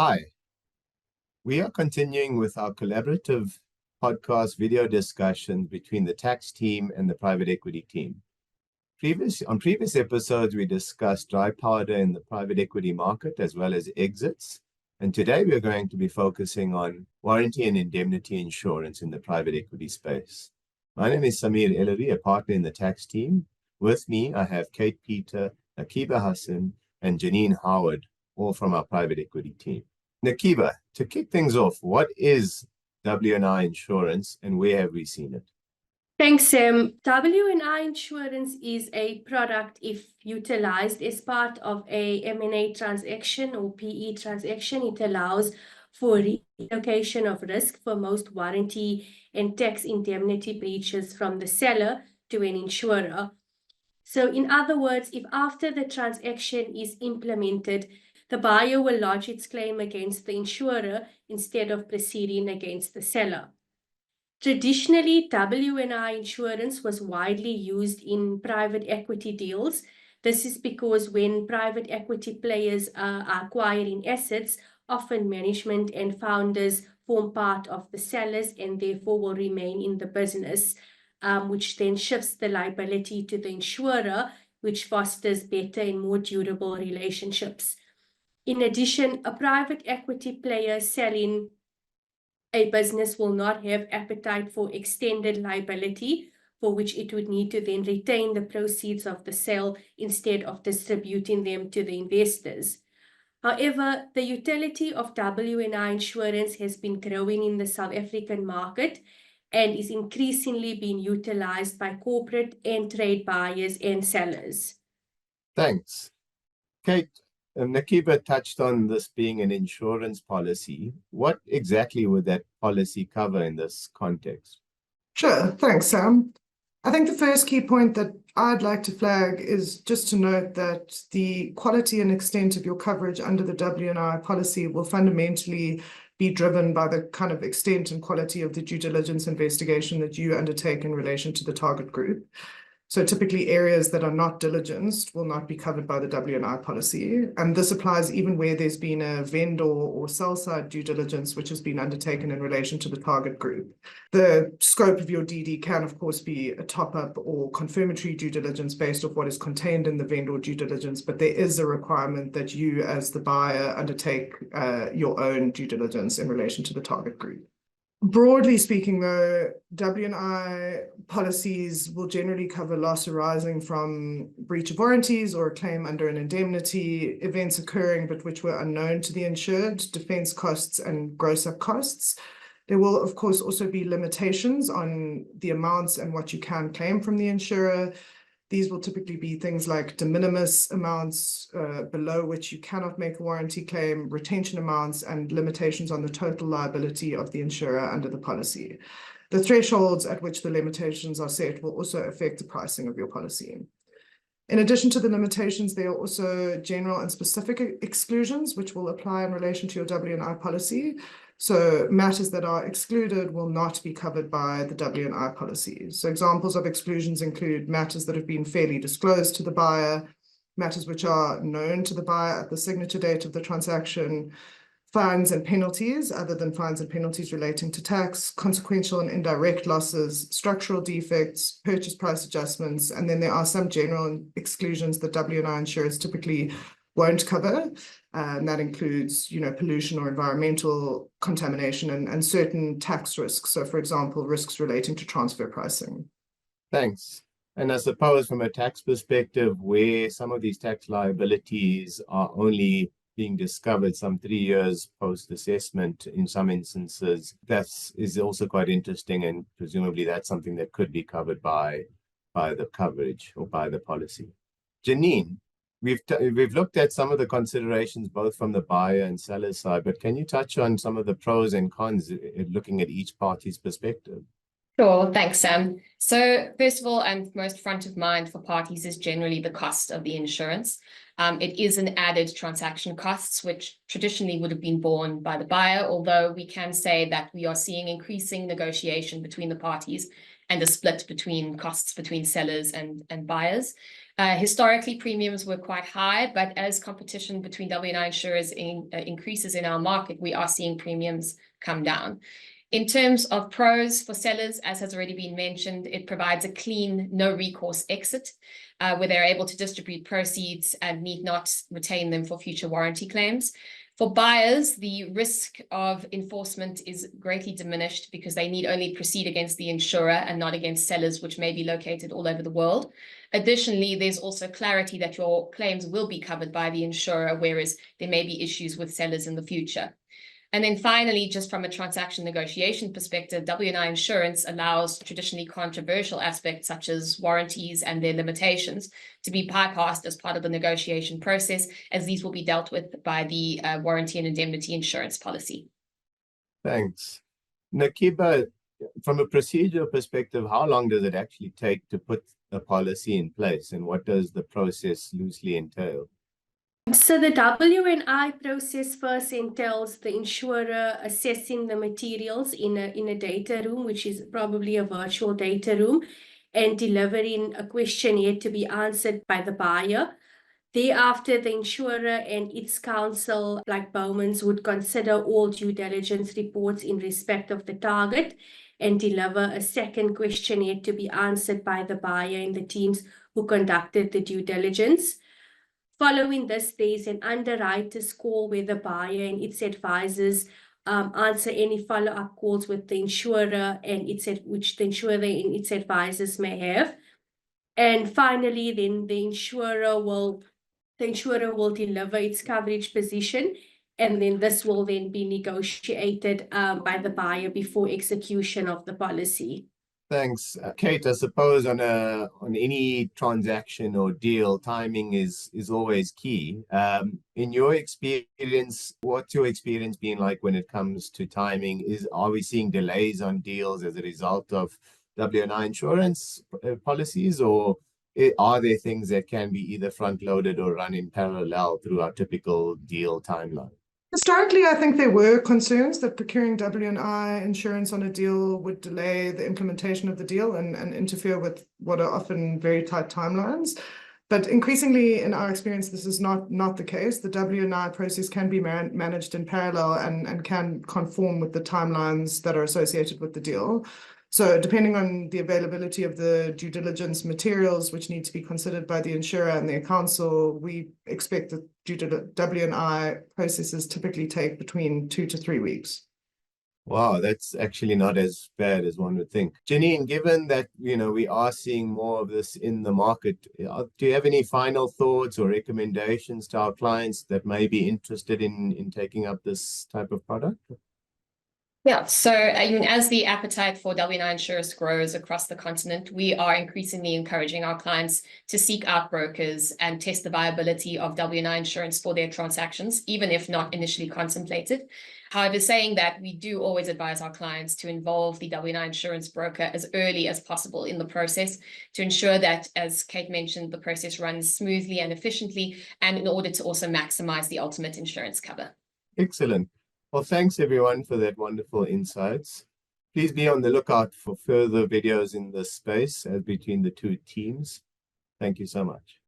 Hi, we are continuing with our collaborative podcast video discussion between the tax team and the private equity team. On previous episodes, we discussed dry powder in the private equity market as well as exits. And today we're going to be focusing on warranty and indemnity insurance in the private equity space. My name is Samir Ellary, a partner in the tax team. With me, I have Kate, Peter, Naqeeba Hassan, and Janine Howard, all from our private equity team. Naqeeba, to kick things off, what is W&I insurance and where have we seen it? Thanks, Sam. W&I insurance is a product if utilized as part of a M&A transaction or PE transaction. It allows for relocation of risk for most warranty and tax indemnity breaches from the seller to an insurer. So in other words, if after the transaction is implemented, the buyer will lodge its claim against the insurer instead of proceeding against the seller. Traditionally, W&I insurance was widely used in private equity deals. This is because when private equity players are acquiring assets, often management and founders form part of the sellers and therefore will remain in the business, which then shifts the liability to the insurer, which fosters better and more durable relationships. In addition, a private equity player selling a business will not have appetite for extended liability, for which it would need to then retain the proceeds of the sale instead of distributing them to the investors. However, the utility of W&I insurance has been growing in the South African market and is increasingly being utilized by corporate and trade buyers and sellers. Thanks. Kate, Naqeeba touched on this being an insurance policy. What exactly would that policy cover in this context? Sure, thanks, Sam. I think the first key point that I'd like to flag is just to note that the quality and extent of your coverage under the W&I policy will fundamentally be driven by the kind of extent and quality of the due diligence investigation that you undertake in relation to the target group. So typically areas that are not diligenced will not be covered by the W&I policy. And this applies even where there's been a vendor or sell-side due diligence which has been undertaken in relation to the target group. The scope of your DD can, of course, be a top-up or confirmatory due diligence based off what is contained in the vendor due diligence, but there is a requirement that you as the buyer undertake your own due diligence in relation to the target group. Broadly speaking, though, W&I policies will generally cover loss arising from breach of warranties or a claim under an indemnity, events occurring but which were unknown to the insured, defense costs and gross-up costs. There will, of course, also be limitations on the amounts and what you can claim from the insurer. These will typically be things like de minimis amounts below which you cannot make a warranty claim, retention amounts, and limitations on the total liability of the insurer under the policy. The thresholds at which the limitations are set will also affect the pricing of your policy. In addition to the limitations, there are also general and specific exclusions which will apply in relation to your W&I policy. So matters that are excluded will not be covered by the W&I policy. So examples of exclusions include matters that have been fairly disclosed to the buyer, matters which are known to the buyer at the signature date of the transaction, fines and penalties other than fines and penalties relating to tax, consequential and indirect losses, structural defects, purchase price adjustments, and then there are some general exclusions that W&I insurers typically won't cover, and that includes, pollution or environmental contamination and certain tax risks. So, for example, risks relating to transfer pricing. Thanks. And I suppose from a tax perspective, where some of these tax liabilities are only being discovered some 3 years post-assessment in some instances, that is also quite interesting, and presumably that's something that could be covered by the coverage or by the policy. Janine, we've looked at some of the considerations both from the buyer and seller side, but can you touch on some of the pros and cons looking at each party's perspective? Sure, thanks, Sam. So first of all, and most front of mind for parties is generally the cost of the insurance. It is an added transaction costs, which traditionally would have been borne by the buyer, although we can say that we are seeing increasing negotiation between the parties and a split between costs between sellers and buyers. Historically, premiums were quite high, but as competition between W&I insurers increases in our market, we are seeing premiums come down. In terms of pros for sellers, as has already been mentioned, it provides a clean, no recourse exit where they're able to distribute proceeds and need not retain them for future warranty claims. For buyers, the risk of enforcement is greatly diminished because they need only proceed against the insurer and not against sellers, which may be located all over the world. Additionally, there's also clarity that your claims will be covered by the insurer, whereas there may be issues with sellers in the future. And then finally, just from a transaction negotiation perspective, W&I insurance allows traditionally controversial aspects such as warranties and their limitations to be bypassed as part of the negotiation process, as these will be dealt with by the warranty and indemnity insurance policy. Thanks. Naqeeba, from a procedural perspective, how long does it actually take to put a policy in place, and what does the process loosely entail? So the W&I process first entails the insurer assessing the materials in a data room, which is probably a virtual data room, and delivering a questionnaire to be answered by the buyer. Thereafter, the insurer and its counsel, like Bowman's, would consider all due diligence reports in respect of the target and deliver a second questionnaire to be answered by the buyer and the teams who conducted the due diligence. Following this, there's an underwriter's call where the buyer and its advisors answer any follow-up calls with the insurer and which the insurer and its advisors may have. And finally, then the insurer will deliver its coverage position, and then this will then be negotiated by the buyer before execution of the policy. Thanks. Kate, I suppose on any transaction or deal, timing is always key. In your experience, what's your experience been like when it comes to timing? Are we seeing delays on deals as a result of W&I insurance policies, or are there things that can be either front-loaded or run in parallel through our typical deal timeline? Historically, I think there were concerns that procuring W&I insurance on a deal would delay the implementation of the deal and interfere with what are often very tight timelines. But increasingly, in our experience, this is not the case. The W&I process can be managed in parallel and can conform with the timelines that are associated with the deal. So depending on the availability of the due diligence materials, which need to be considered by the insurer and their counsel, we expect that W&I processes typically take between 2 to 3 weeks. Wow, that's actually not as bad as one would think. Janine, given that we are seeing more of this in the market, do you have any final thoughts or recommendations to our clients that may be interested in taking up this type of product? Yeah, so as the appetite for W&I insurance grows across the continent, we are increasingly encouraging our clients to seek out brokers and test the viability of W&I insurance for their transactions, even if not initially contemplated. However, saying that, we do always advise our clients to involve the W&I insurance broker as early as possible in the process to ensure that, as Kate mentioned, the process runs smoothly and efficiently, and in order to also maximize the ultimate insurance cover. Excellent. Well, thanks everyone for that wonderful insights. Please be on the lookout for further videos in this space between the two teams. Thank you so much.